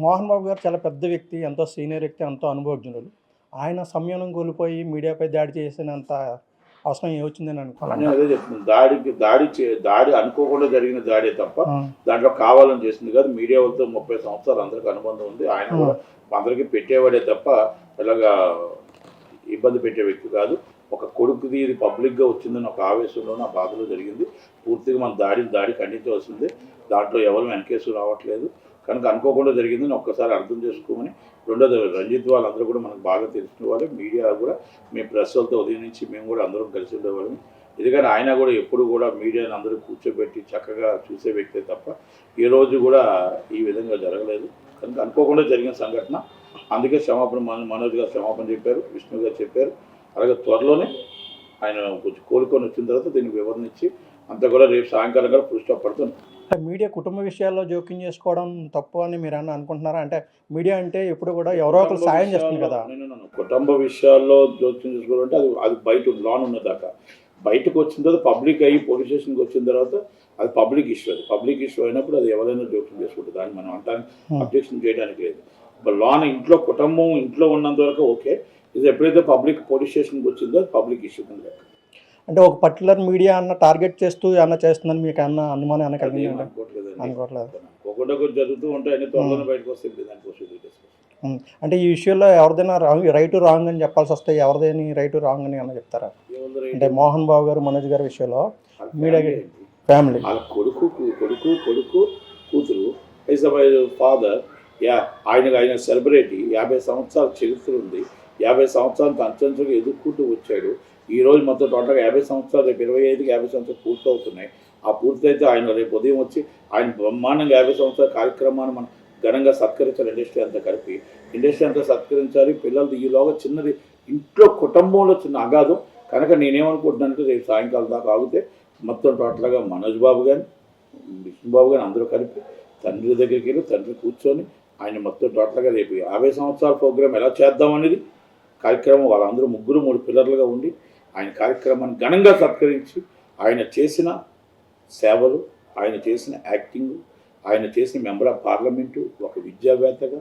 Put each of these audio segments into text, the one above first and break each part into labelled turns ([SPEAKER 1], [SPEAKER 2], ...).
[SPEAKER 1] మోహన్ బాబు గారు చాలా పెద్ద వ్యక్తి, ఎంతో సీనియర్ వ్యక్తి, ఎంతో అనుభవజ్ఞులు. ఆయన సంయమనం కోల్పోయి మీడియాపై దాడి చేసినంత అవసరం ఏమొచ్చిందని
[SPEAKER 2] నేను
[SPEAKER 1] అనుకోవాలంటారు?
[SPEAKER 2] అదే చెప్తున్నాను. దాడి అనుకోకుండా జరిగిన దాడే తప్ప
[SPEAKER 1] ఆ!
[SPEAKER 2] దాంట్లో కావాలని చేసింది కాదు. మీడియా వాళ్ళతో 30 సంవత్సరాలు అందరికి అనుబంధం ఉంది. ఆయన
[SPEAKER 1] ఆ!
[SPEAKER 2] కూడా అందరికీ పెట్టేవాడే తప్ప ఇలాగా ఇబ్బంది పెట్టే వ్యక్తి కాదు. ఒక కొడుకుది ఇది పబ్లిక్గా వచ్చిందని ఒక ఆవేశంలోనూ ఆ బాధలో జరిగింది. పూర్తిగా మన దాడి ఖండించవలసిందే. దాంట్లో ఎవరు వెనకేసు రావట్లేదు. కనుక అనుకోకుండా జరిగిందని ఒక్కసారి అర్థం చేసుకోమని. రెండోది రంజిత్ వాళ్ళందరూ కూడా మనకు బాగా తెలిసిన వాళ్ళే. మీడియా కూడా మేము ప్రెస్ వాళ్ళతో ఉదయం నుంచి మేము కూడా అందరం కలిసి ఉండేవాళ్ళం. ఎందుకంటే ఆయన కూడా ఎప్పుడు కూడా మీడియాని అందరూ కూర్చోబెట్టి చక్కగా చూసే వ్యక్తే తప్ప ఏ రోజు కూడా ఈ విధంగా జరగలేదు. కనుక అనుకోకుండా జరిగిన సంఘటన. అందుకే క్షమాపణ మనోజ్ గారు క్షమాపణ చెప్పారు, విష్ణు గారు చెప్పారు. అలాగే త్వరలోనే ఆయన కొంచెం కోలుకొని వచ్చిన తర్వాత దీనికి వివరణ ఇచ్చి అంతా కూడా రేపు సాయంకాలం కూడా ఫుల్ స్టాప్ పడుతుంది.
[SPEAKER 1] అంటే మీడియా కుటుంబ విషయాల్లో జోక్యం చేసుకోవడం తప్పు అని మీరేమన్నా అనుకుంటున్నారా? అంటే మీడియా అంటే ఎప్పుడు కూడా ఎవరో ఒకరు సాయం చేస్తుంది కదా!
[SPEAKER 2] కుటుంబ విషయాల్లో జోక్యం చేసుకోవాలంటే అది బయట లోన్ ఉన్నదాకా బయటకు వచ్చిన తర్వాత పబ్లిక్ అయ్యి పోలీస్ స్టేషన్కి వచ్చిన తర్వాత అది పబ్లిక్ ఇష్యూ. అది పబ్లిక్ ఇష్యూ అయినప్పుడు అది ఎవరైనా జోక్యం చేసుకుంటుంది. దాన్ని మనం అబ్జెక్షన్ చేయడానికి లేదు. లోన్ కుటుంబం ఇంట్లో ఉన్నంత వరకు ఓకే. ఇది ఎప్పుడైతే పబ్లిక్ పోలీస్ స్టేషన్కి వచ్చిందో అది పబ్లిక్ ఇష్యూ కింద.
[SPEAKER 1] అంటే ఒక పర్టికులర్ మీడియా అన్న టార్గెట్ చేస్తూ ఏమన్నా చేస్తుందని మీకు అన్న అనుమానం ఏమన్నా కలిగిందండి? అనుకోవట్లేదు.
[SPEAKER 2] అనుకోకుండా జరుగుతూ ఉంటాయి. అన్ని త్వరలోనే బయటకు వస్తుంది దానికోసం.
[SPEAKER 1] అంటే ఈ విషయంలో ఎవరిదైనా రైట్ రాంగ్ అని చెప్పాల్సి వస్తే ఎవరిదైనా రైట్ రాంగ్ అని ఏమన్నా చెప్తారా? అంటే మోహన్ బాబు గారు, మనోజ్ గారి విషయంలో మీడియా ఫ్యామిలీ
[SPEAKER 2] వాళ్ళ కొడుకు కూతురు ఈజ్ ఫాదర్. ఆయన సెలబ్రిటీ. 50 సంవత్సరాల చరిత్ర ఉంది. 50 సంవత్సరాలకు అంచెంచుగా ఎదుర్కొంటూ వచ్చాడు. ఈ రోజు మొత్తం టోటల్గా 50 సంవత్సరాలు, రేపు 25కి 50 సంవత్సరాలు పూర్తవుతున్నాయి. ఆ పూర్తయితే ఆయన రేపు ఉదయం వచ్చి ఆయన బ్రహ్మాండంగా 50 సంవత్సరాల కార్యక్రమాన్ని మనం ఘనంగా సత్కరించాలి. ఇండస్ట్రీ అంతా కలిపి ఇండస్ట్రీ అంతా సత్కరించాలి. పిల్లలు ఈలోగా చిన్నది ఇంట్లో కుటుంబంలో చిన్న అగాధం. కనుక నేనేమనుకుంటున్నానంటే రేపు సాయంకాలం దాకా ఆగితే మొత్తం టోటల్గా మనోజ్ బాబు కానీ విష్ణుబాబు కానీ అందరూ కలిపి తండ్రి దగ్గరికి వెళ్ళి తండ్రి కూర్చొని ఆయన మొత్తం టోటల్గా రేపు 50 సంవత్సరాల ప్రోగ్రాం ఎలా చేద్దామనేది కార్యక్రమం వాళ్ళందరూ 3 పిల్లర్లుగా ఉండి ఆయన కార్యక్రమాన్ని ఘనంగా సత్కరించి ఆయన చేసిన సేవలు, ఆయన చేసిన యాక్టింగ్, ఆయన చేసిన మెంబర్ ఆఫ్ పార్లమెంటు, ఒక విద్యావేత్తగా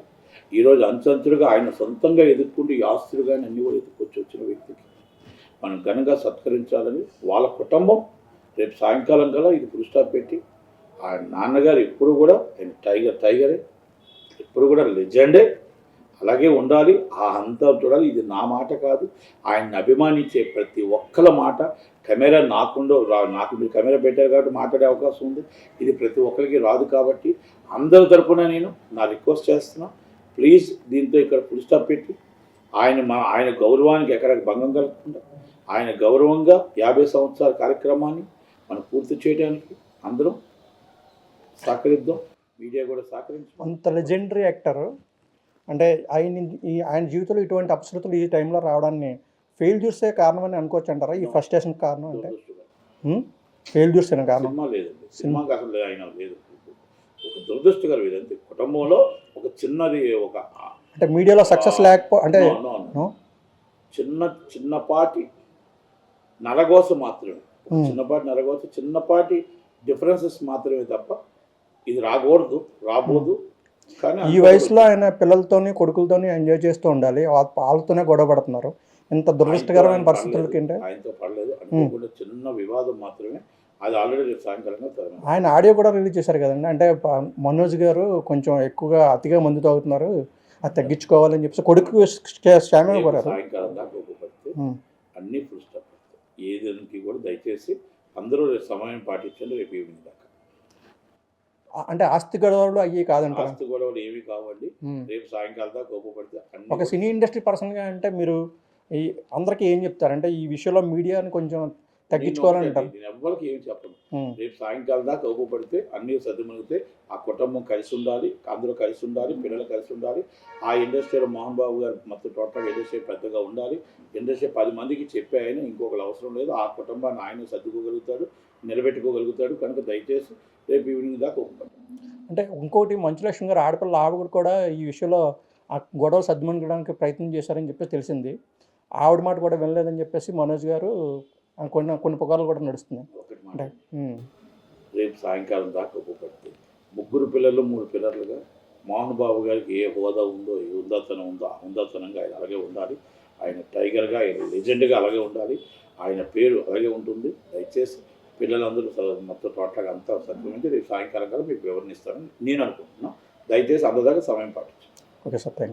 [SPEAKER 2] ఈరోజు అంచెంచులుగా ఆయన సొంతంగా ఎదుర్కొంటూ ఈ ఆస్తులు కానీ అన్నీ కూడా ఎదుర్కొచ్చి వచ్చిన వ్యక్తికి మనం ఘనంగా సత్కరించాలని వాళ్ళ కుటుంబం రేపు సాయంకాలం కల్లా ఇది ఫుల్ స్టాప్ పెట్టి ఆయన నాన్నగారు ఎప్పుడు కూడా ఆయన టైగరే, ఎప్పుడు కూడా లెజెండే, అలాగే ఉండాలి. ఆ అంతా చూడాలి. ఇది నా మాట కాదు, ఆయన్ని అభిమానించే ప్రతి ఒక్కల మాట. కెమెరా నాకు మీరు కెమెరా పెట్టారు కాబట్టి మాట్లాడే అవకాశం ఉంది. ఇది ప్రతి ఒక్కరికి రాదు కాబట్టి అందరి తరపున నేను నా రిక్వెస్ట్ చేస్తున్నా, ప్లీజ్ దీంతో ఇక్కడ ఫుల్ స్టాప్ పెట్టి ఆయన గౌరవానికి ఎక్కడ భంగం కలగకుండా ఆయన గౌరవంగా 50 సంవత్సరాల కార్యక్రమాన్ని మనం పూర్తి చేయడానికి అందరం సహకరిద్దాం. మీడియా కూడా సహకరించి.
[SPEAKER 1] అంత లెజెండరీ యాక్టర్ అంటే ఆయన జీవితంలో ఇటువంటి అపశృతులు ఈ టైంలో రావడాన్ని ఫెయిల్యూర్సే కారణం అని అనుకోవచ్చు అంటారా? ఈ ఫ్రస్ట్రేషన్ కారణం అంటే ఫెయిల్యూర్స్ అయిన కారణం?
[SPEAKER 2] సినిమా లేదండి. సినిమాకి అసలు ఆయన లేదు. ఒక దురదృష్టకరం ఇదంతే. కుటుంబంలో ఒక చిన్నది
[SPEAKER 1] అంటే మీడియాలో సక్సెస్ అంటే
[SPEAKER 2] చిన్నపాటి నరగోస మాత్రమే. చిన్నపాటి డిఫరెన్సెస్ మాత్రమే తప్ప ఇది రాబోదు. కానీ
[SPEAKER 1] ఈ వయసులో ఆయన పిల్లలతోని కొడుకులతోని ఎంజాయ్ చేస్తూ ఉండాలి. వాళ్ళతోనే గొడవ పడుతున్నారు. ఇంత దురదృష్టకరమైన పరిస్థితులకి
[SPEAKER 2] ఆయనతో పడలేదు. అనుకోకుండా చిన్న వివాదం మాత్రమే. అది ఆల్రెడీ రేపు
[SPEAKER 1] ఆయన ఆడియో కూడా రిలీజ్ చేశారు కదండి. అంటే మనోజ్ గారు కొంచెం ఎక్కువగా అతిగా మందు తాగుతున్నారు, అది తగ్గించుకోవాలని చెప్పేసి కొడుకు క్షేమం కోరారు.
[SPEAKER 2] సాయంకాలం దాకా ఉపపడితే అన్నీ ఫుల్ స్టాప్ పడతాయి. ఏదానికి కూడా దయచేసి అందరూ సమయం పాటించండి. రేపు ఈవినింగ్ దాకా
[SPEAKER 1] అంటే ఆస్తి గొడవలు అయ్యి కాదంట.
[SPEAKER 2] ఆస్తి గొడవలు ఏవి కావండి. రేపు సాయంకాలం దాకా ఉపపడితే
[SPEAKER 1] ఒక సినీ ఇండస్ట్రీ పర్సన్గా అంటే మీరు అందరికీ ఏం చెప్తారంటే ఈ విషయంలో మీడియాని కొంచెం తగ్గించుకోవాలంటారు?
[SPEAKER 2] నేను ఎవ్వరికి ఏమి చెప్పను. రేపు సాయంకాలం దాకా ఉపపడితే అన్నీ సర్దుమణిగితే ఆ కుటుంబం కలిసి ఉండాలి, అందరూ కలిసి ఉండాలి, పిల్లలు కలిసి ఉండాలి. ఆ ఇండస్ట్రీలో మోహన్ బాబు గారు మొత్తం టోటల్గా ఇండస్ట్రీ పెద్దగా ఉండాలి. ఇండస్ట్రీ 10 మందికి చెప్పే ఆయన ఇంకొకరు అవసరం లేదు. ఆ కుటుంబాన్ని ఆయన సర్దుకోగలుగుతాడు, నిలబెట్టుకోగలుగుతాడు. కనుక దయచేసి రేపు ఈవినింగ్ దాకా ఉపపడతాడు.
[SPEAKER 1] అంటే ఇంకోటి మంచులక్ష్మి గారు ఆడపిల్ల ఆవిడ కూడా ఈ విషయంలో ఆ గొడవ సర్దుమణిగడానికి ప్రయత్నం చేశారని చెప్పేసి తెలిసింది. ఆవిడ మాట కూడా వినలేదని చెప్పేసి మనోజ్ గారు కొన్ని పుకార్లు కూడా నడుస్తున్నాయి.
[SPEAKER 2] ఒకటి రేపు సాయంకాలం దాకా ఉపపడితే 3 పిల్లలు 3 పిల్లలుగా మోహన్ బాబు గారికి ఏ హోదా ఉందో, ఏ ఉందాతనం ఉందో ఆ ఉందాతనంగా ఆయన అలాగే ఉండాలి. ఆయన టైగర్గా, ఆయన లెజెండ్గా అలాగే ఉండాలి. ఆయన పేరు అలాగే ఉంటుంది. దయచేసి పిల్లలందరూ మొత్తం టోటల్గా అంతా సరిపోయింది. రేపు సాయంకాలం కల్లా మీకు వివరణ ఇస్తారని నేను అనుకుంటున్నాను. దయచేసి అందదాకా సమయం పాటించండి.
[SPEAKER 1] Okay sir, thank you.